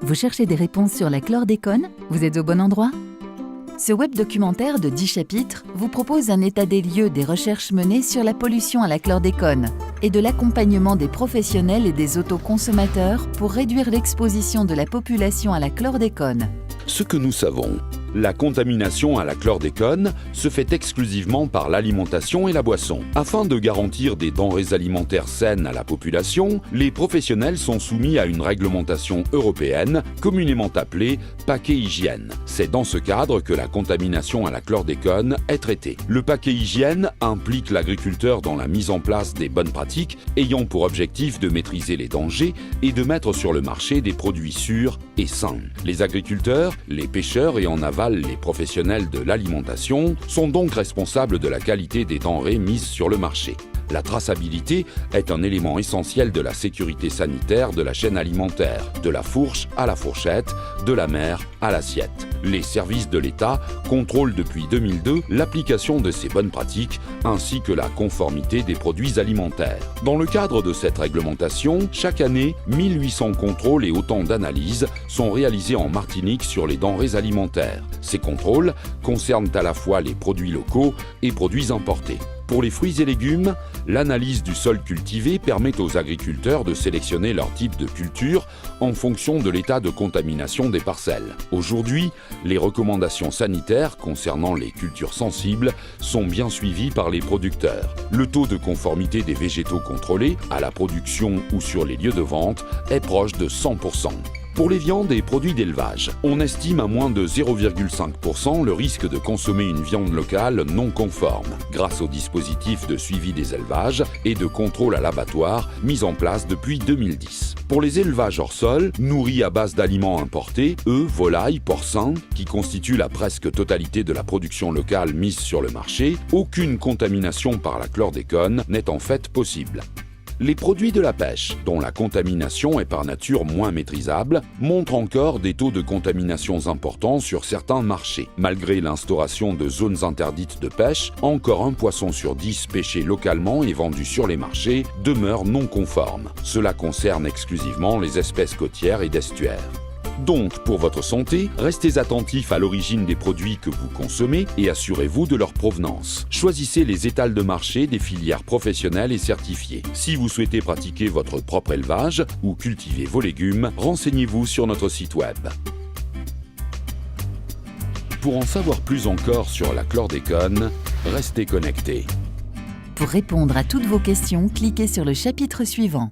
Vous cherchez des réponses sur la chlordécone? Vous êtes au bon endroit? Ce web documentaire de 10 chapitres vous propose un état des lieux des recherches menées sur la pollution à la chlordécone et de l'accompagnement des professionnels et des autoconsommateurs pour réduire l'exposition de la population à la chlordécone. Ce que nous savons, la contamination à la chlordécone se fait exclusivement par l'alimentation et la boisson. Afin de garantir des denrées alimentaires saines à la population, les professionnels sont soumis à une réglementation européenne, communément appelée paquet hygiène. C'est dans ce cadre que la contamination à la chlordécone est traitée. Le paquet hygiène implique l'agriculteur dans la mise en place des bonnes pratiques ayant pour objectif de maîtriser les dangers et de mettre sur le marché des produits sûrs et sains. Les agriculteurs, les pêcheurs et en aval les professionnels de l'alimentation sont donc responsables de la qualité des denrées mises sur le marché. La traçabilité est un élément essentiel de la sécurité sanitaire de la chaîne alimentaire, de la fourche à la fourchette, de la mer à l'assiette. Les services de l'État contrôlent depuis 2002 l'application de ces bonnes pratiques ainsi que la conformité des produits alimentaires. Dans le cadre de cette réglementation, chaque année, 1800 contrôles et autant d'analyses sont réalisés en Martinique sur les denrées alimentaires. Ces contrôles concernent à la fois les produits locaux et produits importés. Pour les fruits et légumes, l'analyse du sol cultivé permet aux agriculteurs de sélectionner leur type de culture en fonction de l'état de contamination des parcelles. Aujourd'hui, les recommandations sanitaires concernant les cultures sensibles sont bien suivies par les producteurs. Le taux de conformité des végétaux contrôlés, à la production ou sur les lieux de vente, est proche de 100%. Pour les viandes et produits d'élevage, on estime à moins de 0,5% le risque de consommer une viande locale non conforme, grâce au dispositif de suivi des élevages et de contrôle à l'abattoir mis en place depuis 2010. Pour les élevages hors sol, nourris à base d'aliments importés, œufs, volailles, porcins, qui constituent la presque totalité de la production locale mise sur le marché, aucune contamination par la chlordécone n'est en fait possible. Les produits de la pêche, dont la contamination est par nature moins maîtrisable, montrent encore des taux de contamination importants sur certains marchés. Malgré l'instauration de zones interdites de pêche, encore un poisson sur 10 pêché localement et vendu sur les marchés demeure non conforme. Cela concerne exclusivement les espèces côtières et d'estuaires. Donc, pour votre santé, restez attentifs à l'origine des produits que vous consommez et assurez-vous de leur provenance. Choisissez les étals de marché des filières professionnelles et certifiées. Si vous souhaitez pratiquer votre propre élevage ou cultiver vos légumes, renseignez-vous sur notre site web. Pour en savoir plus encore sur la chlordécone, restez connectés. Pour répondre à toutes vos questions, cliquez sur le chapitre suivant.